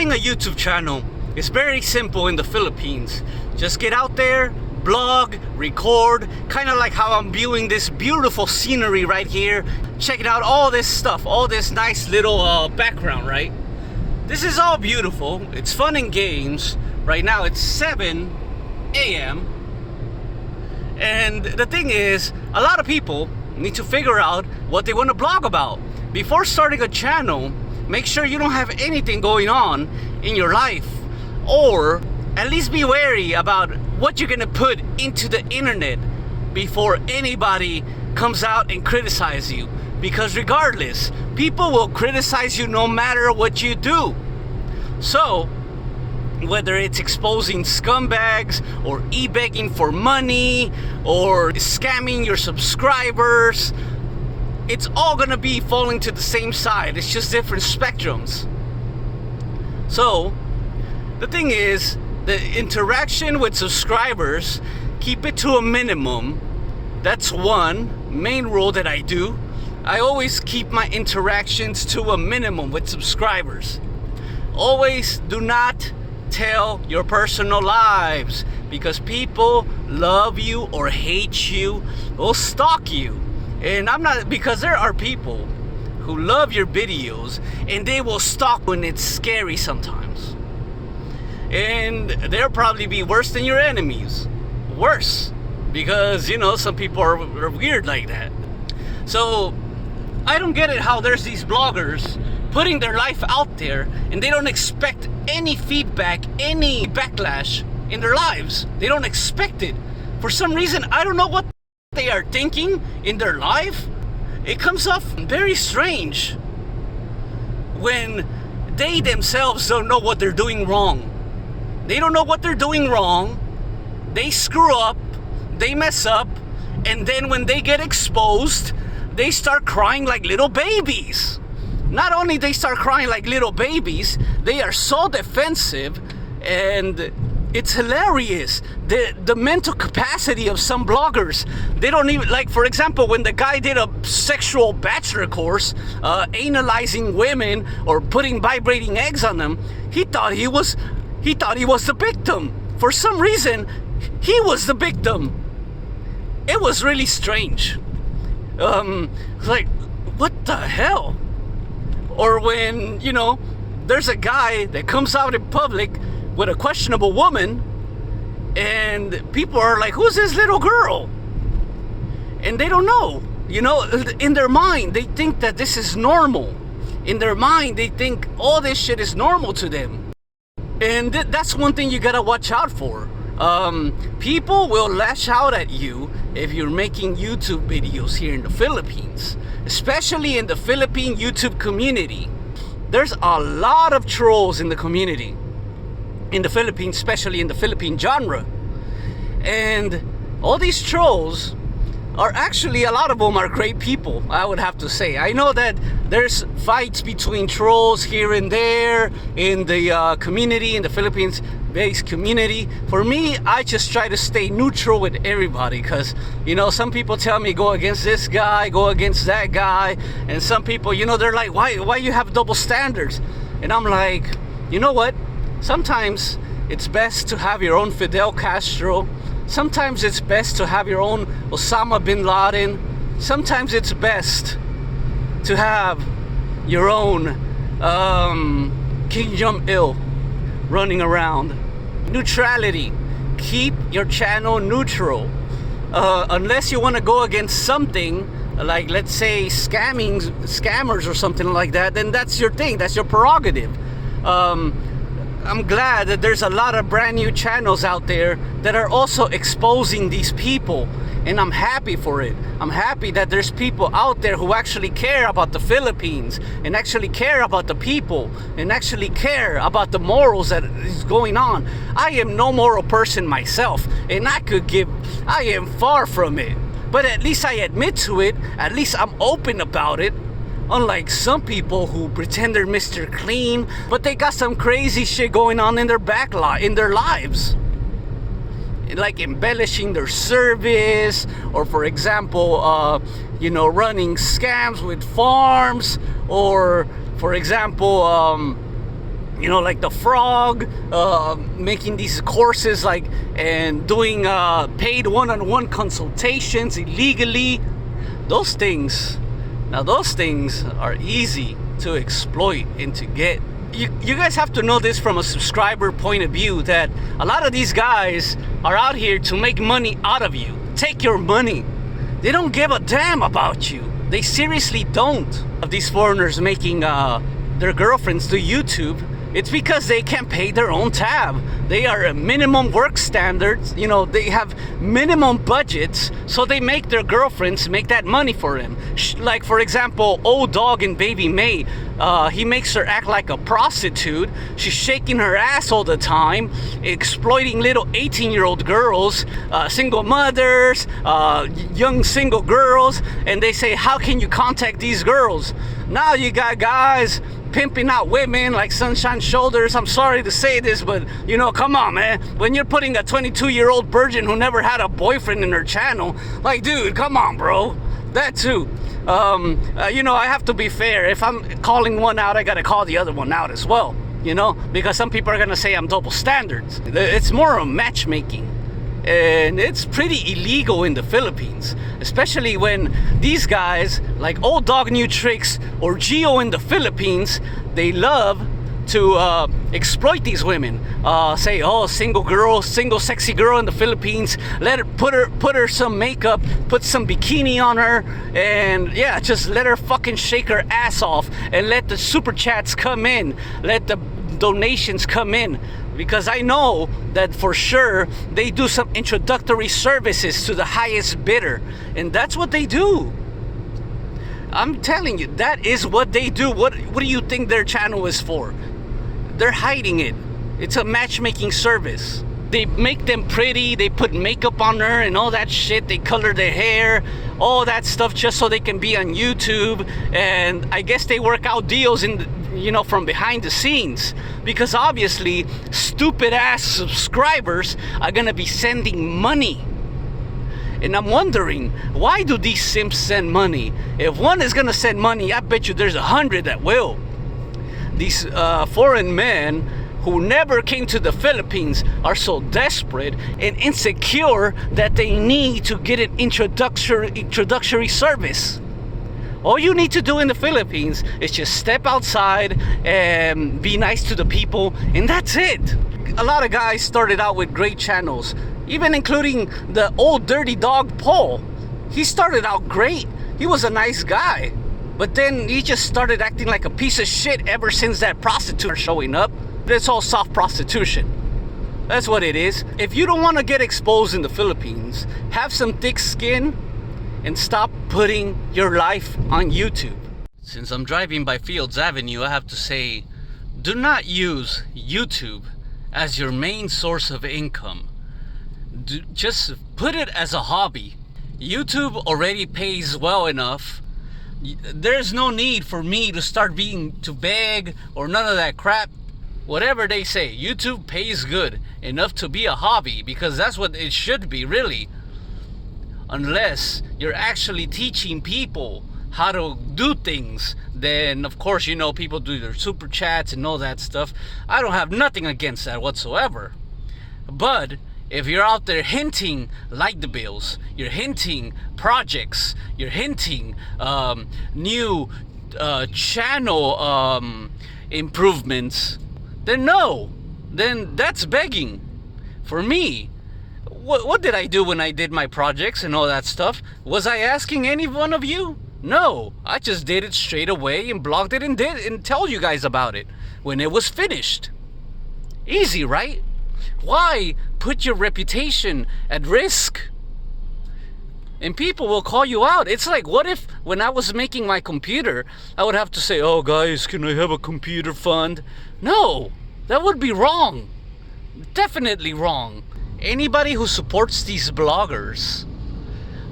Starting a YouTube channel is very simple in the Philippines. Just get out there, blog, record, kind of like how I'm viewing this beautiful scenery right here, checking out all this stuff, all this nice little background, right? This is all beautiful. It's fun and games. Right now it's 7 a.m. And the thing is, a lot of people need to figure out what they want to blog about. Before starting a channel, make sure you don't have anything going on in your life, or at least be wary about what you're gonna put into the internet before anybody comes out and criticize you. Because regardless, people will criticize you no matter what you do. So, whether it's exposing scumbags, or e-begging for money, or scamming your subscribers, it's all gonna be falling to the same side. It's just different spectrums. So, the thing is, the interaction with subscribers, keep it to a minimum. That's one main rule that I do. I always keep my interactions to a minimum with subscribers. Always do not tell your personal lives, because people love you or hate you or stalk you. And I'm not, because there are people who love your videos and they will stalk when it's scary sometimes. And they'll probably be worse than your enemies. Worse. Because, you know, some people are weird like that. So, I don't get it how there's these bloggers putting their life out there and they don't expect any feedback, any backlash in their lives. They don't expect it. For some reason, I don't know what they are thinking in their life. It comes off very strange when they themselves don't know what they're doing wrong. They don't know what they're doing wrong. They screw up, they mess up, and then when they get exposed, they start crying like little babies. Not only they start crying like little babies, they are so defensive, and it's hilarious. The mental capacity of some bloggers. They don't even, like, for example, when the guy did a sexual bachelor course, analyzing women or putting vibrating eggs on them, he thought he was the victim. For some reason, he was the victim. It was really strange. Like, what the hell? Or when, you know, there's a guy that comes out in public with a questionable woman, and people are like, who's this little girl? And they don't know. You know, in their mind, they think that this is normal. In their mind, they think all this shit is normal to them. And that's one thing you gotta watch out for. People will lash out at you if you're making YouTube videos here in the Philippines, especially in the Philippine YouTube community. There's a lot of trolls in the community in the Philippines, especially in the Philippine genre. And all these trolls are actually, a lot of them are great people, I would have to say. I know that there's fights between trolls here and there in the community, in the Philippines-based community. For me, I just try to stay neutral with everybody, because, you know, some people tell me go against this guy, go against that guy, and some people, you know, they're like, why you have double standards? And I'm like, you know what? Sometimes it's best to have your own Fidel Castro. Sometimes it's best to have your own Osama bin Laden. Sometimes it's best to have your own Kim Jong-il running around. Neutrality. Keep your channel neutral. Unless you want to go against something, like, let's say, scammers or something like that, then that's your thing. That's your prerogative. I'm glad that there's a lot of brand new channels out there that are also exposing these people, and I'm happy for it. I'm happy that there's people out there who actually care about the Philippines, and actually care about the people, and actually care about the morals that is going on. I am no moral person myself, and I am far from it, but at least I admit to it. At least I'm open about it. Unlike some people who pretend they're Mr. Clean, but they got some crazy shit going on in their in their lives. Like embellishing their service, or for example, you know, running scams with farms, or for example, you know, like the frog, making these courses, like, and doing paid one-on-one consultations illegally. Those things are easy to exploit and to get. You guys have to know this from a subscriber point of view, that a lot of these guys are out here to make money out of you, take your money. They don't give a damn about you. They seriously don't. Of these foreigners making their girlfriends do YouTube, it's because they can pay their own tab. They are a minimum work standards, you know, they have minimum budgets, so they make their girlfriends make that money for them. Like, for example, Old Dog and Baby May, he makes her act like a prostitute. She's shaking her ass all the time, exploiting little 18-year-old girls, single mothers, young single girls, and they say, how can you contact these girls? Now you got guys pimping out women like Sunshine Shoulders. I'm sorry to say this, but you know, come on, man. When you're putting a 22-year-old virgin who never had a boyfriend in her channel, like, dude, come on, bro. That too. You know, I have to be fair. If I'm calling one out, I gotta call the other one out as well, you know, because some people are gonna say I'm double standards. It's more of matchmaking, and it's pretty illegal in the Philippines, especially when these guys like Old Dog New Tricks or Geo in the Philippines, they love to exploit these women. Say, oh, single girl, single sexy girl in the Philippines, let her put her some makeup, put some bikini on her, and yeah, just let her fucking shake her ass off, and let the super chats come in, let the donations come in. Because I know that for sure they do some introductory services to the highest bidder, and that's what they do. I'm telling you, that is what they do. What do you think their channel is for? They're hiding it. It's a matchmaking service. They make them pretty, they put makeup on her and all that shit, they color their hair, all that stuff, just so they can be on YouTube. And I guess they work out deals in, you know, from behind the scenes, because obviously stupid ass subscribers are gonna be sending money. And I'm wondering, why do these simps send money? If one is gonna send money, I bet you there's 100 that will. These foreign men who never came to the Philippines are so desperate and insecure that they need to get an introductory service. All you need to do in the Philippines is just step outside and be nice to the people, and that's it. A lot of guys started out with great channels, even including the old dirty dog Paul. He started out great. He was a nice guy, but then he just started acting like a piece of shit ever since that prostitute showing up. It's all soft prostitution. That's what it is. If you don't want to get exposed in the Philippines, have some thick skin and stop putting your life on YouTube. Since I'm driving by Fields Avenue, I have to say, do not use YouTube as your main source of income. Just put it as a hobby. YouTube already pays well enough. There's no need for me to start to beg or none of that crap. Whatever they say, YouTube pays good enough to be a hobby, because that's what it should be, really. Unless you're actually teaching people how to do things, then of course, you know, people do their super chats and all that stuff. I don't have nothing against that whatsoever. But if you're out there hinting light the bills, you're hinting projects, you're hinting new channel improvements, then no, then that's begging. For me, what did I do when I did my projects and all that stuff? Was I asking any one of you? No, I just did it straight away and blogged it and tell you guys about it when it was finished. Easy, right? Why put your reputation at risk? And people will call you out. It's like, what if when I was making my computer, I would have to say, oh guys, can I have a computer fund? No, that would be wrong. Definitely wrong. Anybody who supports these bloggers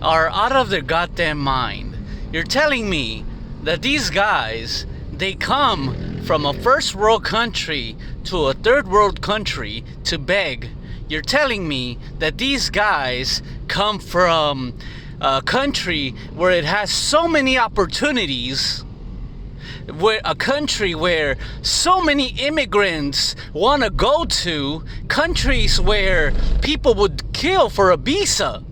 are out of their goddamn mind. You're telling me that these guys, they come from a first world country to a third world country to beg. You're telling me that these guys come from a country where it has so many opportunities, where a country where so many immigrants want to go to, countries where people would kill for a visa.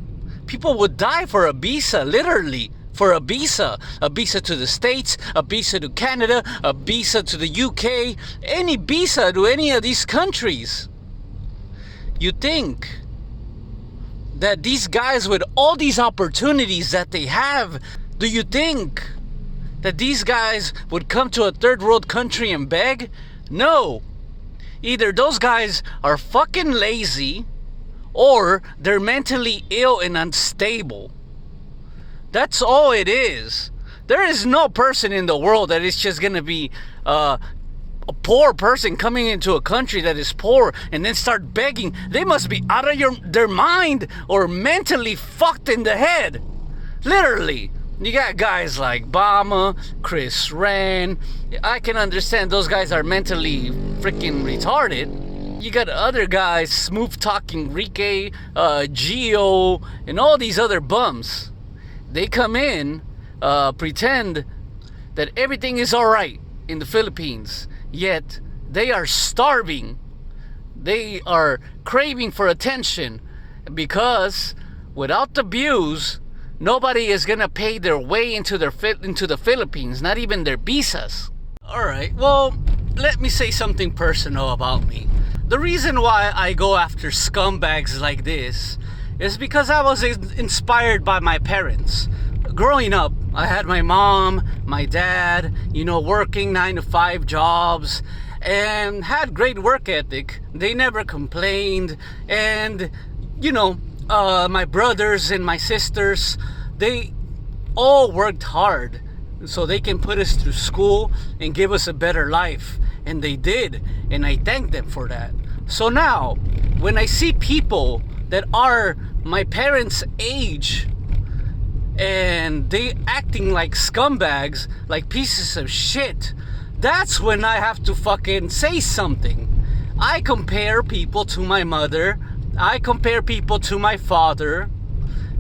People would die for a visa, literally. For a visa to the States, a visa to Canada, a visa to the UK, any visa to any of these countries. You think that these guys with all these opportunities that they have, do you think that these guys would come to a third world country and beg? No. Either those guys are fucking lazy or they're mentally ill and unstable. That's all it is. There is no person in the world that is just gonna be a poor person coming into a country that is poor and then start begging. They must be out of their mind or mentally fucked in the head. Literally. You got guys like Obama, Chris Rand. I can understand those guys are mentally freaking retarded. You got other guys, smooth talking Enrique, Gio, and all these other bums. They come in, pretend that everything is alright in the Philippines, yet they are starving. They are craving for attention because without the views, nobody is gonna pay their way into the Philippines, not even their visas. Alright, well, let me say something personal about me. The reason why I go after scumbags like this is because I was inspired by my parents. Growing up, I had my mom, my dad, working 9-to-5 jobs and had great work ethic. They never complained. And, my brothers and my sisters, they all worked hard so they can put us through school and give us a better life. And they did. And I thank them for that. So now, when I see people that are my parents' age and they acting like scumbags, like pieces of shit, that's when I have to fucking say something. I compare people to my mother, I compare people to my father,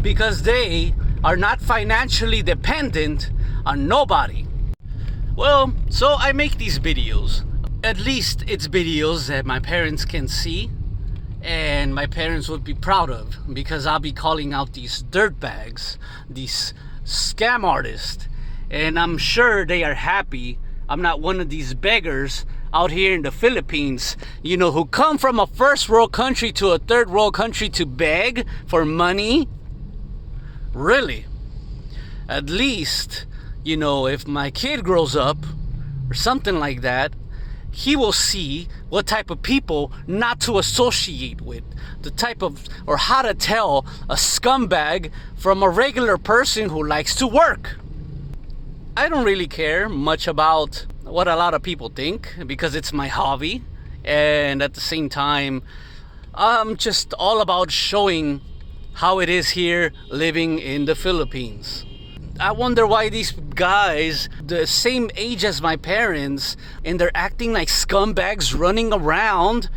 because they are not financially dependent on nobody. Well, so I make these videos. At least it's videos that my parents can see and my parents would be proud of, because I'll be calling out these dirtbags, these scam artists, and I'm sure they are happy I'm not one of these beggars out here in the Philippines, who come from a first world country to a third world country to beg for money. Really? At least, if my kid grows up or something like that, he will see what type of people not to associate with, the type of, or how to tell a scumbag from a regular person who likes to work. I don't really care much about what a lot of people think, because it's my hobby, and at the same time I'm just all about showing how it is here living in the Philippines. I wonder why these guys, the same age as my parents, and they're acting like scumbags, running around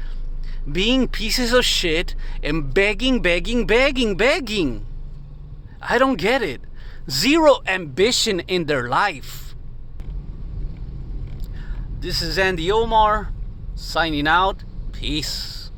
being pieces of shit and begging. I don't get it. Zero ambition in their life. This is Andy Omar signing out. Peace.